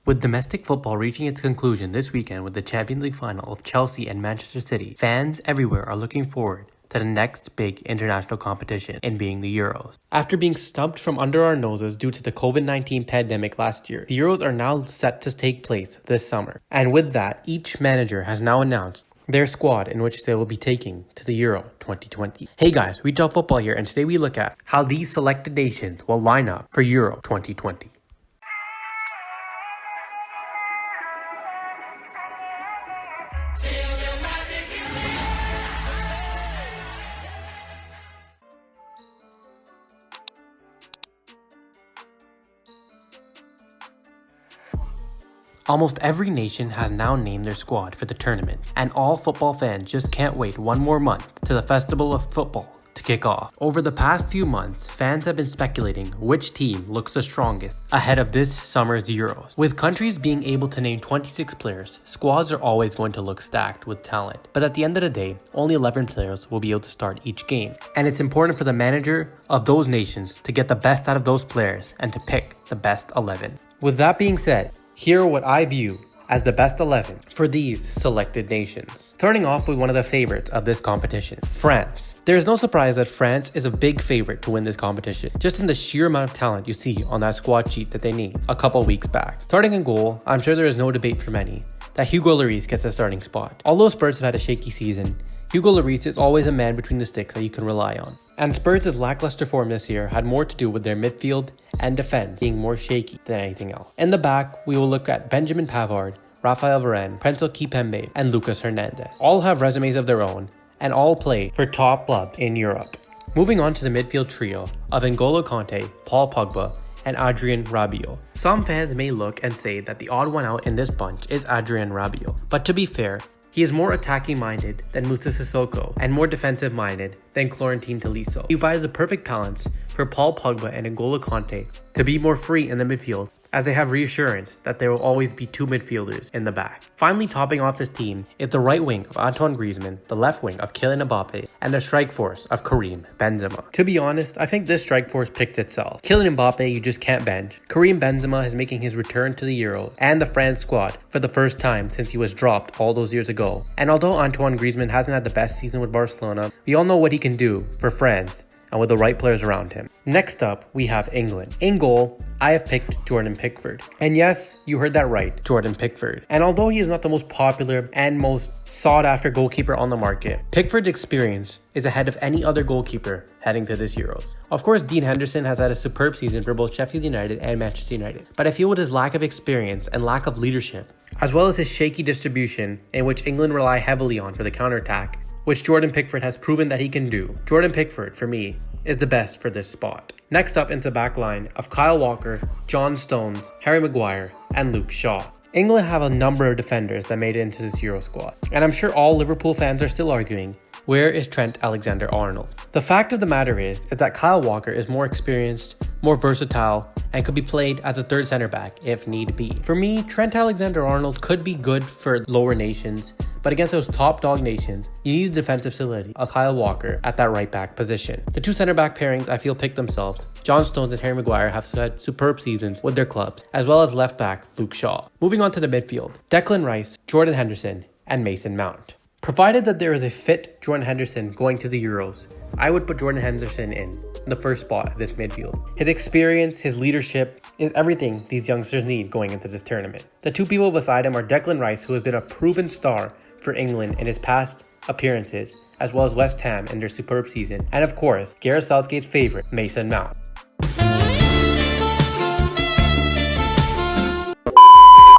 With domestic football reaching its conclusion this weekend with the Champions League final of Chelsea and Manchester City, fans everywhere are looking forward to the next big international competition in being the Euros. After being snubbed from under our noses due to the COVID-19 pandemic last year, the Euros are now set to take place this summer. And with that, each manager has now announced their squad in which they will be taking to the Euro 2020. Hey guys, We Talk Football here, and today we look at how these selected nations will line up for Euro 2020. Almost every nation has now named their squad for the tournament, and all football fans just can't wait one more month to the festival of football to kick off. Over the past few months, fans have been speculating which team looks the strongest ahead of this summer's Euros. With countries being able to name 26 players, squads are always going to look stacked with talent. But at the end of the day, only 11 players will be able to start each game. And it's important for the manager of those nations to get the best out of those players and to pick the best 11. With that being said, here are what I view as the best 11 for these selected nations. Starting off with one of the favorites of this competition, France. There is no surprise that France is a big favorite to win this competition, just in the sheer amount of talent you see on that squad sheet that they named a couple weeks back. Starting in goal, I'm sure there is no debate for many that Hugo Lloris gets the starting spot. Although Spurs have had a shaky season, Hugo Lloris is always a man between the sticks that you can rely on. And Spurs' lackluster form this year had more to do with their midfield and defense being more shaky than anything else. In the back, we will look at Benjamin Pavard, Raphael Varane, Prince Kipembe, and Lucas Hernandez. All have resumes of their own and all play for top clubs in Europe. Moving on to the midfield trio of N'Golo Kanté, Paul Pogba, and Adrien Rabiot. Some fans may look and say that the odd one out in this bunch is Adrien Rabiot, but to be fair, he is more attacking-minded than Moussa Sissoko and more defensive-minded than Florentin Tolisso. He provides the perfect balance for Paul Pogba and N'Golo Kanté to be more free in the midfield, as they have reassurance that there will always be two midfielders in the back. Finally, topping off this team is the right wing of Antoine Griezmann, the left wing of Kylian Mbappe, and the strike force of Karim Benzema. To be honest, I think this strike force picks itself. Kylian Mbappe you just can't bench. Karim Benzema is making his return to the Euros and the France squad for the first time since he was dropped all those years ago. And although Antoine Griezmann hasn't had the best season with Barcelona, we all know what he can do for France and with the right players around him. Next up, we have England. In goal, I have picked Jordan Pickford. And yes, you heard that right, Jordan Pickford. And although he is not the most popular and most sought-after goalkeeper on the market, Pickford's experience is ahead of any other goalkeeper heading to this Euros. Of course, Dean Henderson has had a superb season for both Sheffield United and Manchester United, but I feel with his lack of experience and lack of leadership, as well as his shaky distribution in which England rely heavily on for the counterattack, which Jordan Pickford has proven that he can do. Jordan Pickford, for me, is the best for this spot. Next up into the back line of Kyle Walker, John Stones, Harry Maguire, and Luke Shaw. England have a number of defenders that made it into this Euro squad, and I'm sure all Liverpool fans are still arguing, where is Trent Alexander-Arnold? The fact of the matter is that Kyle Walker is more experienced, more versatile, and could be played as a third center back if need be. For me, Trent Alexander-Arnold could be good for lower nations, but against those top dog nations, you need the defensive solidity of Kyle Walker at that right back position. The two center back pairings I feel pick themselves. John Stones and Harry Maguire have had superb seasons with their clubs, as well as left back Luke Shaw. Moving on to the midfield, Declan Rice, Jordan Henderson, and Mason Mount. Provided that there is a fit Jordan Henderson going to the Euros, I would put Jordan Henderson in the first spot of this midfield. His experience, his leadership is everything these youngsters need going into this tournament. The two people beside him are Declan Rice, who has been a proven star for England in his past appearances, as well as West Ham in their superb season, and of course, Gareth Southgate's favorite, Mason Mount.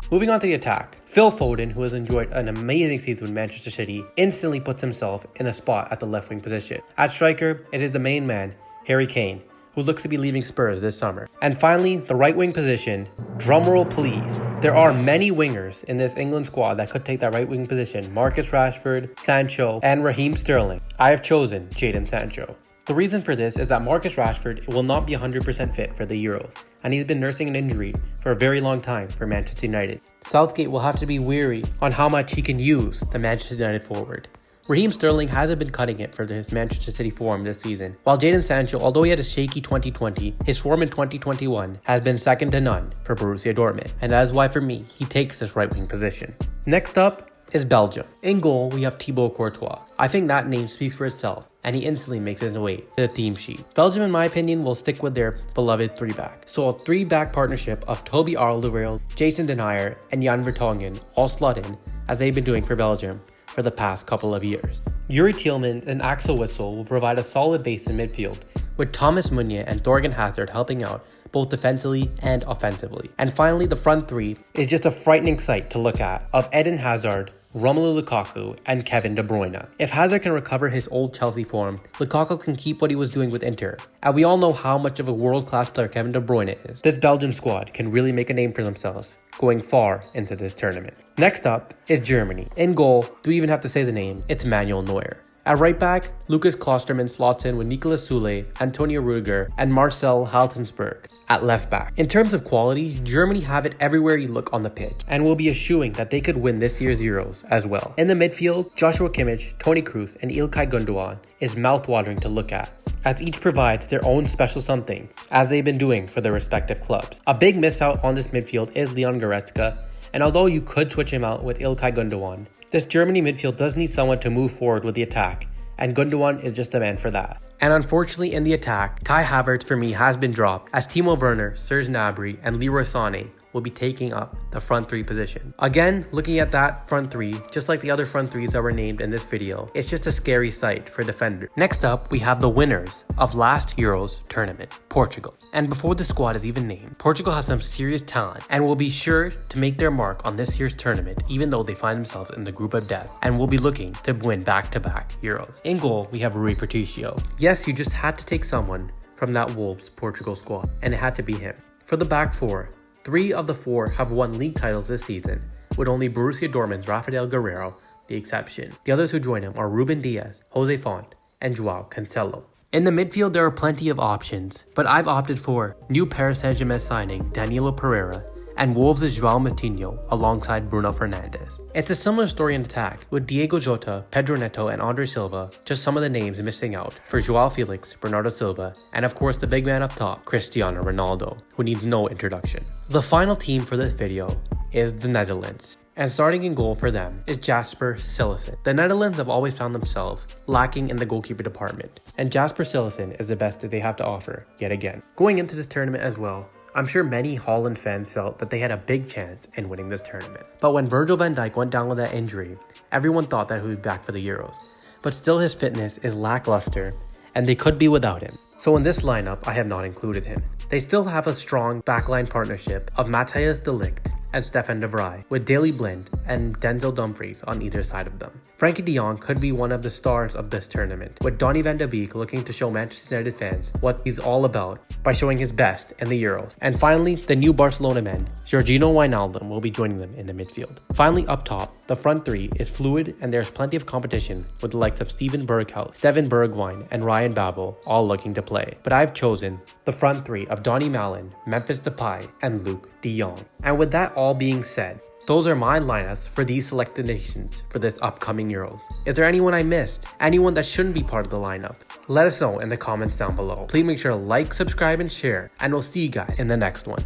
Moving on to the attack, Phil Foden, who has enjoyed an amazing season with Manchester City, instantly puts himself in a spot at the left wing position. At striker, it is the main man, Harry Kane, who looks to be leaving Spurs this summer. And finally, the right wing position, drumroll please. There are many wingers in this England squad that could take that right wing position: Marcus Rashford, Sancho, and Raheem Sterling. I have chosen Jadon Sancho. The reason for this is that Marcus Rashford will not be 100% fit for the Euros, and he's been nursing an injury for a very long time for Manchester United. Southgate will have to be wary on how much he can use the Manchester United forward. Raheem Sterling hasn't been cutting it for his Manchester City form this season, while Jadon Sancho, although he had a shaky 2020, his form in 2021 has been second to none for Borussia Dortmund, and that is why for me, he takes this right wing position. Next up is Belgium. In goal, we have Thibaut Courtois. I think that name speaks for itself, and he instantly makes his way to the team sheet. Belgium, in my opinion, will stick with their beloved 3-back. So a 3-back partnership of Toby Alderweireld, Jason Denayer, and Jan Vertonghen all slot in, as they've been doing for Belgium for the past couple of years. Yuri Tielemans and Axel Witsel will provide a solid base in midfield, with Thomas Meunier and Thorgan Hazard helping out both defensively and offensively. And finally, the front three is just a frightening sight to look at of Eden Hazard, Romelu Lukaku, and Kevin De Bruyne. If Hazard can recover his old Chelsea form, Lukaku can keep what he was doing with Inter. And we all know how much of a world-class player Kevin De Bruyne is. This Belgium squad can really make a name for themselves, going far into this tournament. Next up is Germany. In goal, do we even have to say the name? It's Manuel Neuer. At right back, Lucas Klostermann slots in with Niklas Süle, Antonio Rudiger, and Marcel Haltensberg at left back. In terms of quality, Germany have it everywhere you look on the pitch, and will be assuring that they could win this year's Euros as well. In the midfield, Joshua Kimmich, Toni Kroos, and İlkay Gundogan is mouth-watering to look at, as each provides their own special something, as they've been doing for their respective clubs. A big miss out on this midfield is Leon Goretzka, and although you could switch him out with İlkay Gundogan, this Germany midfield does need someone to move forward with the attack, and Gundogan is just the man for that. And unfortunately in the attack, Kai Havertz for me has been dropped, as Timo Werner, Serge Gnabry, and Leroy Sané will be taking up the front three position. Again, looking at that front three, just like the other front threes that were named in this video, it's just a scary sight for defenders. Next up, we have the winners of last Euros tournament, Portugal. And before the squad is even named, Portugal has some serious talent and will be sure to make their mark on this year's tournament, even though they find themselves in the group of death, and will be looking to win back-to-back Euros. In goal, we have Rui Patricio. Yes, you just had to take someone from that Wolves Portugal squad, and it had to be him. For the back four, 3 of the 4 have won league titles this season, with only Borussia Dortmund's Rafael Guerreiro the exception. The others who join him are Ruben Diaz, Jose Font, and Joao Cancelo. In the midfield, there are plenty of options, but I've opted for new Paris Saint-Germain signing Danilo Pereira and Wolves' João Moutinho alongside Bruno Fernandes. It's a similar story in attack, with Diego Jota, Pedro Neto, and Andre Silva just some of the names missing out for Joao Felix, Bernardo Silva, and of course the big man up top, Cristiano Ronaldo, who needs no introduction. The final team for this video is the Netherlands, and starting in goal for them is Jasper Cillessen. The Netherlands have always found themselves lacking in the goalkeeper department, and Jasper Cillessen is the best that they have to offer yet again. Going into this tournament as well, I'm sure many Holland fans felt that they had a big chance in winning this tournament. But when Virgil van Dijk went down with that injury, everyone thought that he would be back for the Euros. But still his fitness is lackluster, and they could be without him. So in this lineup, I have not included him. They still have a strong backline partnership of Matthijs de Ligt and Stefan de Vrij, with Daley Blind and Denzel Dumfries on either side of them. Frankie de Jong could be one of the stars of this tournament, with Donny van de Beek looking to show Manchester United fans what he's all about by showing his best in the Euros. And finally, the new Barcelona men, Georginio Wijnaldum, will be joining them in the midfield. Finally, up top, the front three is fluid and there's plenty of competition with the likes of Steven Berghuis, Steven Bergwijn, and Ryan Babel all looking to play. But I've chosen the front three of Donny Malen, Memphis Depay, and Luke de Jong. And with that all being said, those are my lineups for these selected nations for this upcoming Euros. Is there anyone I missed? Anyone that shouldn't be part of the lineup? Let us know in the comments down below. Please make sure to like, subscribe, and share, and we'll see you guys in the next one.